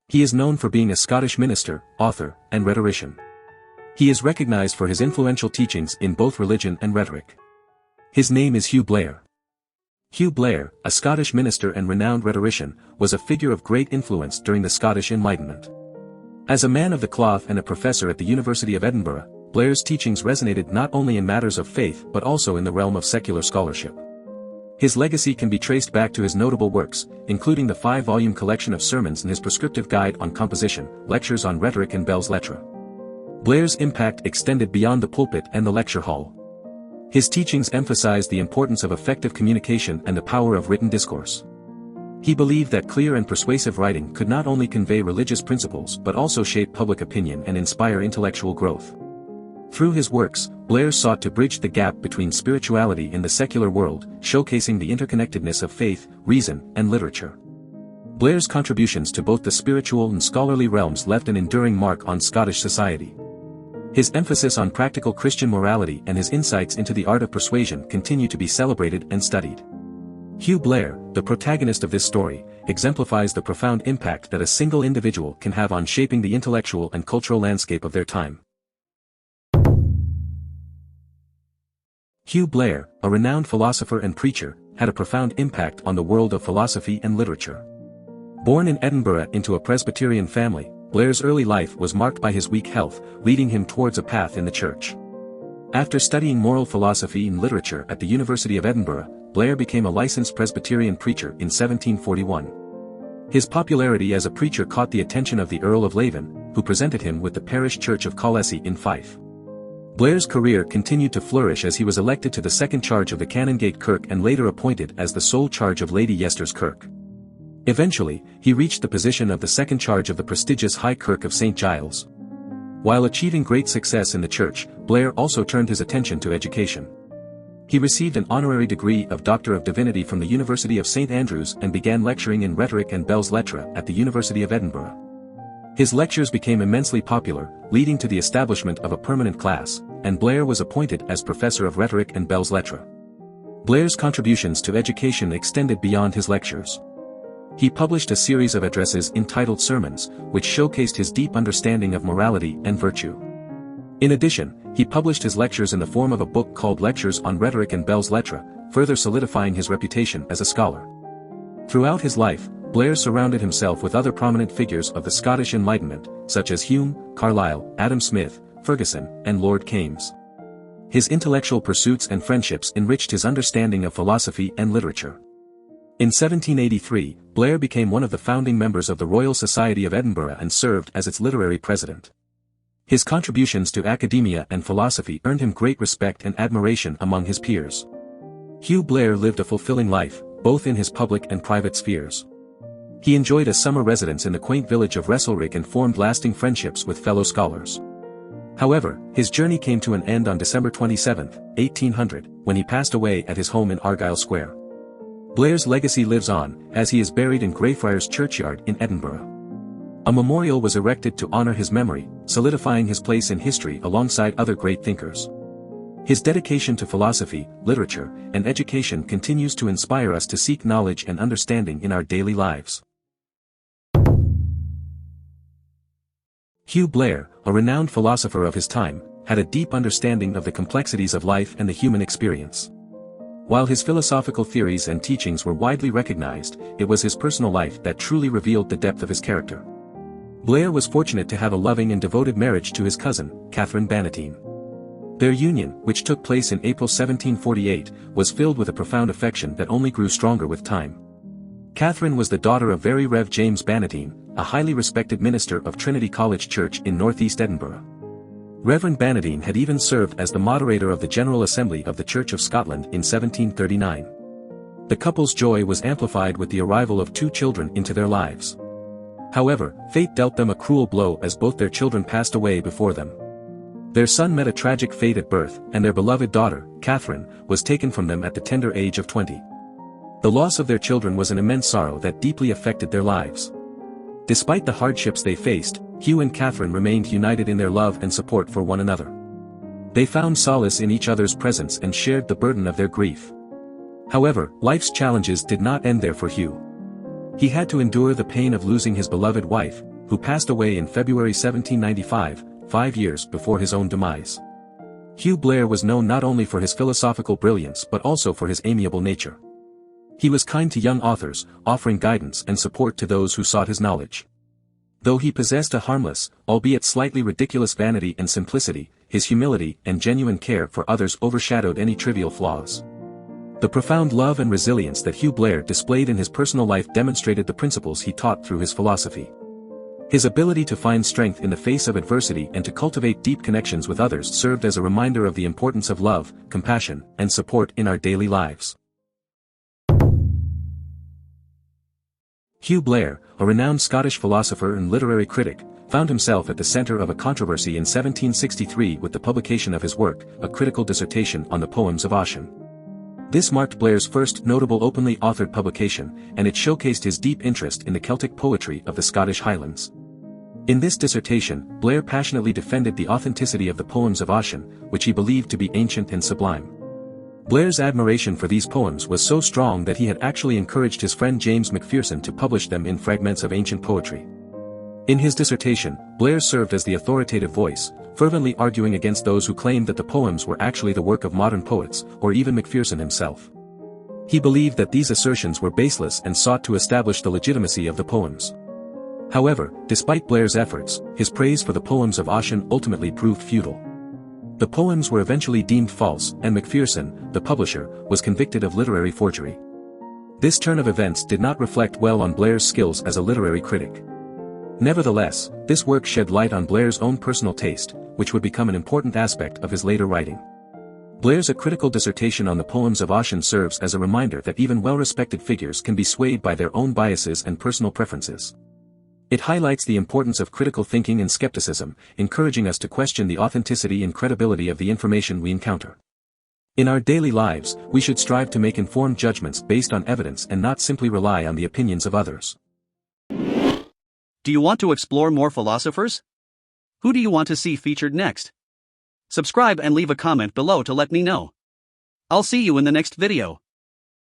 He is known for being a Scottish minister, author, and rhetorician. He is recognized for his influential teachings in both religion and rhetoric. His name is Hugh Blair. Hugh Blair, a Scottish minister and renowned rhetorician, was a figure of great influence during the Scottish Enlightenment. As a man of the cloth and a professor at the University of Edinburgh, Blair's teachings resonated not only in matters of faith but also in the realm of secular scholarship. His legacy can be traced back to his notable works, including the 5-volume collection of sermons and his prescriptive guide on composition, lectures on rhetoric and belles lettres. Blair's impact extended beyond the pulpit and the lecture hall. His teachings emphasized the importance of effective communication and the power of written discourse. He believed that clear and persuasive writing could not only convey religious principles but also shape public opinion and inspire intellectual growth. Through his works, Blair sought to bridge the gap between spirituality in the secular world, showcasing the interconnectedness of faith, reason, and literature. Blair's contributions to both the spiritual and scholarly realms left an enduring mark on Scottish society. His emphasis on practical Christian morality and his insights into the art of persuasion continue to be celebrated and studied. Hugh Blair, the protagonist of this story, exemplifies the profound impact that a single individual can have on shaping the intellectual and cultural landscape of their time. Hugh Blair, a renowned philosopher and preacher, had a profound impact on the world of philosophy and literature. Born in Edinburgh into a Presbyterian family, Blair's early life was marked by his weak health, leading him towards a path in the church. After studying moral philosophy and literature at the University of Edinburgh, Blair became a licensed Presbyterian preacher in 1741. His popularity as a preacher caught the attention of the Earl of Leven, who presented him with the parish church of Collessie in Fife. Blair's career continued to flourish as he was elected to the second charge of the Canongate Kirk and later appointed as the sole charge of Lady Yester's Kirk. Eventually, he reached the position of the second charge of the prestigious High Kirk of St. Giles. While achieving great success in the church, Blair also turned his attention to education. He received an honorary degree of Doctor of Divinity from the University of St. Andrews and began lecturing in rhetoric and belles lettres at the University of Edinburgh. His lectures became immensely popular, leading to the establishment of a permanent class, and Blair was appointed as Professor of Rhetoric and Belles Lettres. Blair's contributions to education extended beyond his lectures. He published a series of addresses entitled Sermons, which showcased his deep understanding of morality and virtue. In addition, he published his lectures in the form of a book called Lectures on Rhetoric and Belles Lettres, further solidifying his reputation as a scholar. Throughout his life, Blair surrounded himself with other prominent figures of the Scottish Enlightenment, such as Hume, Carlyle, Adam Smith, Ferguson, and Lord Kames. His intellectual pursuits and friendships enriched his understanding of philosophy and literature. In 1783, Blair became one of the founding members of the Royal Society of Edinburgh and served as its literary president. His contributions to academia and philosophy earned him great respect and admiration among his peers. Hugh Blair lived a fulfilling life, both in his public and private spheres. He enjoyed a summer residence in the quaint village of Rhetoric and formed lasting friendships with fellow scholars. However, his journey came to an end on December 27, 1800, when he passed away at his home in Argyll Square. Blair's legacy lives on, as he is buried in Greyfriars Churchyard in Edinburgh. A memorial was erected to honor his memory, solidifying his place in history alongside other great thinkers. His dedication to philosophy, literature, and education continues to inspire us to seek knowledge and understanding in our daily lives. Hugh Blair, a renowned philosopher of his time, had a deep understanding of the complexities of life and the human experience. While his philosophical theories and teachings were widely recognized, it was his personal life that truly revealed the depth of his character. Blair was fortunate to have a loving and devoted marriage to his cousin, Catherine Bannatyne. Their union, which took place in April 1748, was filled with a profound affection that only grew stronger with time. Catherine was the daughter of Very Rev James Bannatyne, a highly respected minister of Trinity College Church in northeast Edinburgh. Reverend Bannatyne had even served as the moderator of the General Assembly of the Church of Scotland in 1739. The couple's joy was amplified with the arrival of 2 children into their lives. However, fate dealt them a cruel blow as both their children passed away before them. Their son met a tragic fate at birth, and their beloved daughter, Catherine, was taken from them at the tender age of 20. The loss of their children was an immense sorrow that deeply affected their lives. Despite the hardships they faced, Hugh and Catherine remained united in their love and support for one another. They found solace in each other's presence and shared the burden of their grief. However, life's challenges did not end there for Hugh. He had to endure the pain of losing his beloved wife, who passed away in February 1795, 5 years before his own demise. Hugh Blair was known not only for his philosophical brilliance but also for his amiable nature. He was kind to young authors, offering guidance and support to those who sought his knowledge. Though he possessed a harmless, albeit slightly ridiculous vanity and simplicity, his humility and genuine care for others overshadowed any trivial flaws. The profound love and resilience that Hugh Blair displayed in his personal life demonstrated the principles he taught through his philosophy. His ability to find strength in the face of adversity and to cultivate deep connections with others served as a reminder of the importance of love, compassion, and support in our daily lives. Hugh Blair, a renowned Scottish philosopher and literary critic, found himself at the centre of a controversy in 1763 with the publication of his work, a critical dissertation on the poems of Ossian. This marked Blair's first notable openly authored publication, and it showcased his deep interest in the Celtic poetry of the Scottish Highlands. In this dissertation, Blair passionately defended the authenticity of the poems of Ossian, which he believed to be ancient and sublime. Blair's admiration for these poems was so strong that he had actually encouraged his friend James Macpherson to publish them in Fragments of Ancient Poetry. In his dissertation, Blair served as the authoritative voice, fervently arguing against those who claimed that the poems were actually the work of modern poets, or even Macpherson himself. He believed that these assertions were baseless and sought to establish the legitimacy of the poems. However, despite Blair's efforts, his praise for the poems of Ossian ultimately proved futile. The poems were eventually deemed false, and Macpherson, the publisher, was convicted of literary forgery. This turn of events did not reflect well on Blair's skills as a literary critic. Nevertheless, this work shed light on Blair's own personal taste, which would become an important aspect of his later writing. Blair's critical dissertation on the poems of Ossian serves as a reminder that even well-respected figures can be swayed by their own biases and personal preferences. It highlights the importance of critical thinking and skepticism, encouraging us to question the authenticity and credibility of the information we encounter. In our daily lives, we should strive to make informed judgments based on evidence and not simply rely on the opinions of others. Do you want to explore more philosophers? Who do you want to see featured next? Subscribe and leave a comment below to let me know. I'll see you in the next video.